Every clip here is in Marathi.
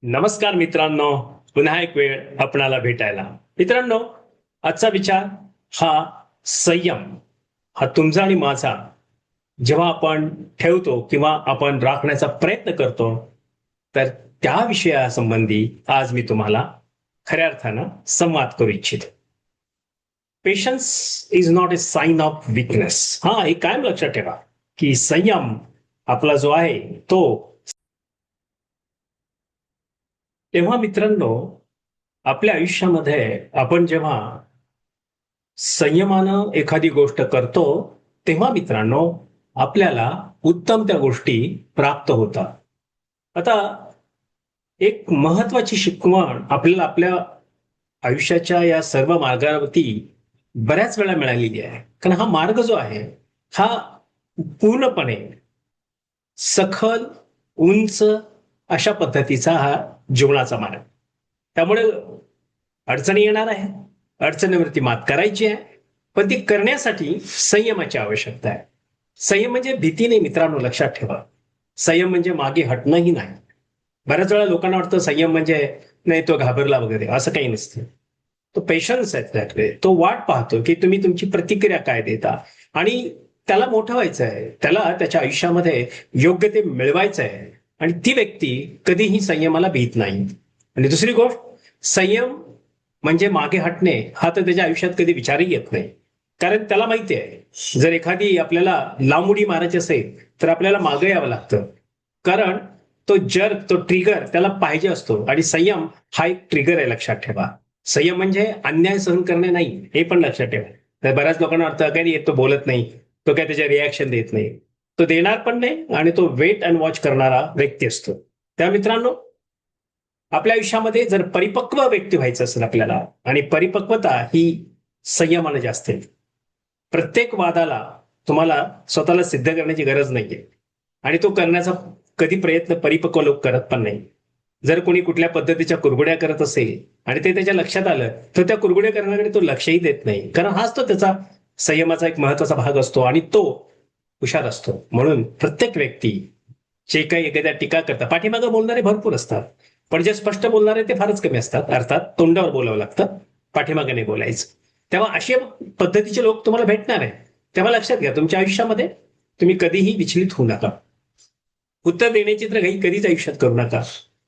नमस्कार मित्रांनो, पुन्हा एक वेळ आपणाला भेटायला. मित्रांनो, आजचा विचार हा संयम हा तुमचा आणि माझा जेव्हा आपण ठेवतो किंवा आपण राखण्याचा प्रयत्न करतो, तर त्या विषयासंबंधी आज मी तुम्हाला खऱ्या अर्थानं संवाद करू इच्छितो. Patience is not a sign of weakness. हा, हे कायम लक्षात ठेवा की संयम आपला जो आहे तो. तेव्हा मित्रांनो, आपल्या आयुष्यामध्ये आपण जेव्हा संयमानं एखादी गोष्ट करतो, तेव्हा मित्रांनो आपल्याला उत्तम त्या गोष्टी प्राप्त होतात. आता एक महत्वाची शिकवण आपल्याला आपल्या आयुष्याच्या या सर्व मार्गावरती बऱ्याच वेळा मिळालेली आहे. कारण हा मार्ग जो आहे हा पूर्णपणे सखल, उंच अशा पद्धतीचा हा जीवनाचा मार्ग. त्यामुळे अडचणी येणार आहे, अडचणीवरती मात करायची आहे, पण ती करण्यासाठी संयमाची आवश्यकता आहे. संयम म्हणजे भीती नाही मित्रांनो, लक्षात ठेवा. संयम म्हणजे मागे हटणंही नाही. बऱ्याच वेळा लोकांना वाटतं संयम म्हणजे नाही तो घाबरला वगैरे, असं काही नसतं. तो पेशन्स आहे, त्याकडे तो वाट पाहतो की तुम्ही तुमची प्रतिक्रिया काय देता, आणि त्याला मोठं व्हायचं आहे, त्याला त्याच्या आयुष्यामध्ये योग्य ते मिळवायचं आहे. आणि ती व्यक्ती कधीही संयमाला भीत नाही. आणि दुसरी गोष्ट, संयम म्हणजे मागे हटणे हा तर त्याच्या आयुष्यात कधी विचारही येत नाही. कारण त्याला माहिती आहे, जर एखादी आपल्याला लांबुडी मारायची असेल तर आपल्याला मागे यावं लागतं. कारण तो जर्क, तो ट्रिगर त्याला पाहिजे असतो. आणि संयम हा एक ट्रिगर आहे, लक्षात ठेवा. संयम म्हणजे अन्याय सहन करणे नाही, हे पण लक्षात ठेवा. तर बऱ्याच लोकांना वाटतं काय नाही, तो बोलत नाही, तो काय त्याच्या रिॲक्शन देत नाही. तो देणार पण नाही, आणि तो वेट अँड वॉच करणारा व्यक्ती असतो. त्या मित्रांनो, आपल्या आयुष्यामध्ये जर परिपक्व व्यक्ती व्हायचं असेल आपल्याला, आणि परिपक्वता ही संयमाने जास्त आहे. प्रत्येक वादाला तुम्हाला स्वतःला सिद्ध करण्याची गरज नाहीये, आणि तो करण्याचा कधी प्रयत्न परिपक्व लोक करत पण नाही. जर कोणी कुठल्या पद्धतीच्या कुरघुड्या करत असेल आणि ते त्याच्या लक्षात आलं, तर त्या कुरघुड्या करण्याकडे तो लक्षही देत नाही. कारण हाच तो त्याचा संयमाचा एक महत्वाचा भाग असतो, आणि तो हुशार असतो. म्हणून प्रत्येक व्यक्ती जे काही एखाद्या टीका करतात, पाठीमागे बोलणारे भरपूर असतात, पण जे स्पष्ट बोलणारे ते फारच कमी असतात. अर्थात तोंडावर बोलावं लागतं, पाठीमागे नाही बोलायचं. तेव्हा अशा पद्धतीचे लोक तुम्हाला भेटणार आहे. तेव्हा लक्षात घ्या, तुमच्या आयुष्यामध्ये तुम्ही कधीही विचलित होऊ नका. उत्तर देण्याची तर घाई कधीच आयुष्यात करू नका.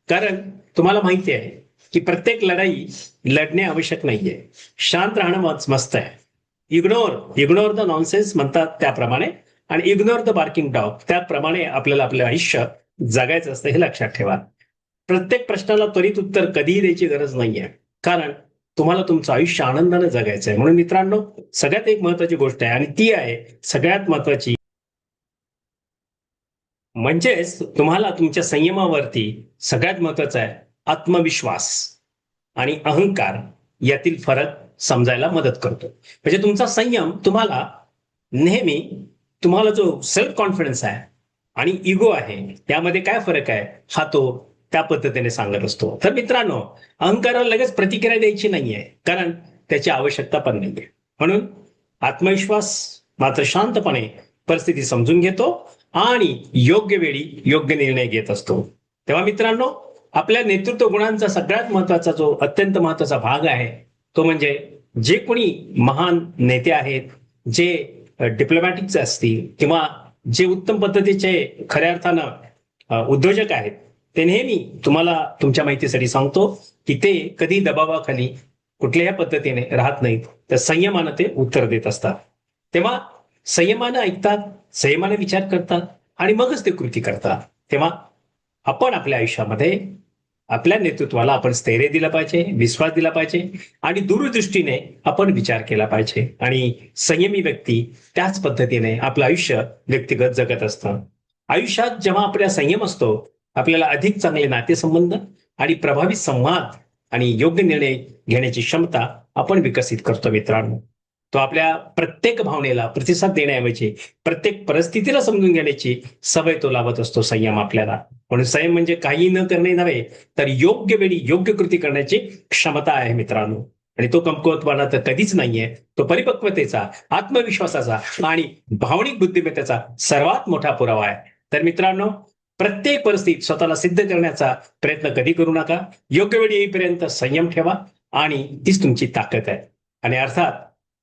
कारण तुम्हाला माहिती आहे की प्रत्येक लढाई लढणे आवश्यक नाहीये. शांत राहणं मस्त आहे. इग्नोर द नॉनसेन्स म्हणतात त्याप्रमाणे, आणि इग्नोर द बार्किंग डॉग त्याप्रमाणे आपल्याला आपलं आयुष्य जगायचं असतं, हे लक्षात ठेवा. प्रत्येक प्रश्नाला त्वरित उत्तर कधीही द्यायची गरज नाहीये. कारण तुम्हाला तुमचं आयुष्य आनंदाने जगायचं आहे. म्हणून मित्रांनो, सगळ्यात एक महत्वाची गोष्ट आहे, आणि ती आहे सगळ्यात महत्वाची, म्हणजेच तुम्हाला तुमच्या संयमावरती सगळ्यात महत्वाचा आहे आत्मविश्वास आणि अहंकार यातील फरक समजायला मदत करतो. म्हणजे तुमचा संयम तुम्हाला नेहमी, तुम्हाला जो सेल्फ कॉन्फिडन्स आहे आणि इगो आहे त्यामध्ये काय फरक आहे हा तो त्या पद्धतीने सांगत असतो. तर मित्रांनो, अहंकाराला लगेच प्रतिक्रिया द्यायची नाहीये, कारण त्याची आवश्यकता पण नाहीये. म्हणून आत्मविश्वास मात्र शांतपणे परिस्थिती समजून घेतो आणि योग्य वेळी योग्य निर्णय घेत असतो. तेव्हा मित्रांनो, आपल्या नेतृत्व गुणांचा सगळ्यात महत्वाचा जो अत्यंत महत्वाचा भाग आहे तो म्हणजे, जे कोणी महान नेते आहेत, जे डिप्लोमॅटिक्स असतील किंवा जे उत्तम पद्धतीचे खऱ्या अर्थानं उद्योजक आहेत, ते नेहमी तुम्हाला तुमच्या माहितीसाठी सांगतो की ते कधी दबावाखाली कुठल्याही पद्धतीने राहत नाहीत, तर संयमानं ते उत्तर देत असतात. तेव्हा संयमानं ऐकतात, संयमाने विचार करतात, आणि मगच ते कृती करतात. तेव्हा आपण आपल्या आयुष्यामध्ये आपल्या नेतृत्वाला आपण स्थैर्य दिलं पाहिजे, विश्वास दिला पाहिजे, आणि दूरदृष्टीने आपण विचार केला पाहिजे. आणि संयमी व्यक्ती त्याच पद्धतीने आपलं आयुष्य व्यक्तिगत जगत असतं. आयुष्यात जेव्हा आपल्या संयम असतो, आपल्याला अधिक चांगले नातेसंबंध आणि प्रभावी संवाद आणि योग्य निर्णय घेण्याची क्षमता आपण विकसित करतो. मित्रांनो, तो आपल्या प्रत्येक भावनेला प्रतिसाद देण्याऐवजी प्रत्येक परिस्थितीला समजून घेण्याची सवय तो लावत असतो, संयम आपल्याला. म्हणून संयम म्हणजे काही न करणे नव्हे, तर योग्य वेळी योग्य कृती करण्याची क्षमता आहे मित्रांनो. आणि तो कमकुवतपणा तर कधीच नाहीये, तो परिपक्वतेचा, आत्मविश्वासाचा आणि भावनिक बुद्धिमत्तेचा सर्वात मोठा पुरावा आहे. तर मित्रांनो, प्रत्येक परिस्थितीत स्वतःला सिद्ध करण्याचा प्रयत्न कधी करू नका. योग्य वेळ येईपर्यंत संयम ठेवा आणि तीच तुमची ताकद आहे. आणि अर्थात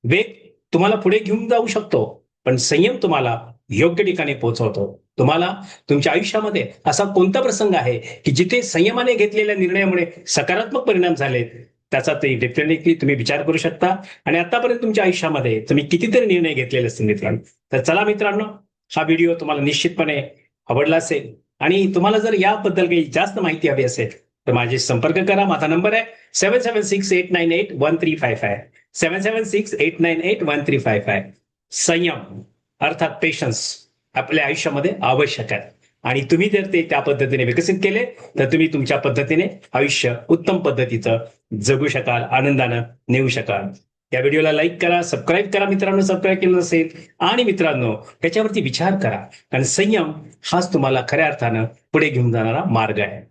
वेग तुम्हाला पुढे घेऊन जाऊ शकतो, पण संयम तुम्हाला योग्य ठिकाणी पोहोचवतो. तुम्हाला तुमच्या आयुष्यामध्ये असा कोणता प्रसंग आहे की जिथे संयमाने घेतलेल्या निर्णयामुळे सकारात्मक परिणाम झालेत, त्याचा ते डेफिनेटली तुम्ही विचार करू शकता. आणि आतापर्यंत तुमच्या आयुष्यामध्ये तुम्ही कितीतरी निर्णय घेतलेले असतील मित्रांनो. तर चला मित्रांनो, हा व्हिडिओ तुम्हाला निश्चितपणे आवडला असेल आणि तुम्हाला जर याबद्दल काही जास्त माहिती हवी असेल तर माझे संपर्क करा. माझा नंबर आहे 7768981355 7768981355. संयम अर्थात पेशन्स आपल्या आयुष्यामध्ये आवश्यक आहे आणि तुम्ही जर ते त्या पद्धतीने विकसित केले तर तुम्ही तुमच्या पद्धतीने आयुष्य उत्तम पद्धतीचं जगू शकाल, आनंदानं नेऊ शकाल. या व्हिडिओला लाईक करा, सबस्क्राईब करा मित्रांनो, सबस्क्राईब केलं नसेल. आणि मित्रांनो, त्याच्यावरती विचार करा, कारण संयम हाच तुम्हाला खऱ्या अर्थानं पुढे घेऊन जाणारा मार्ग आहे.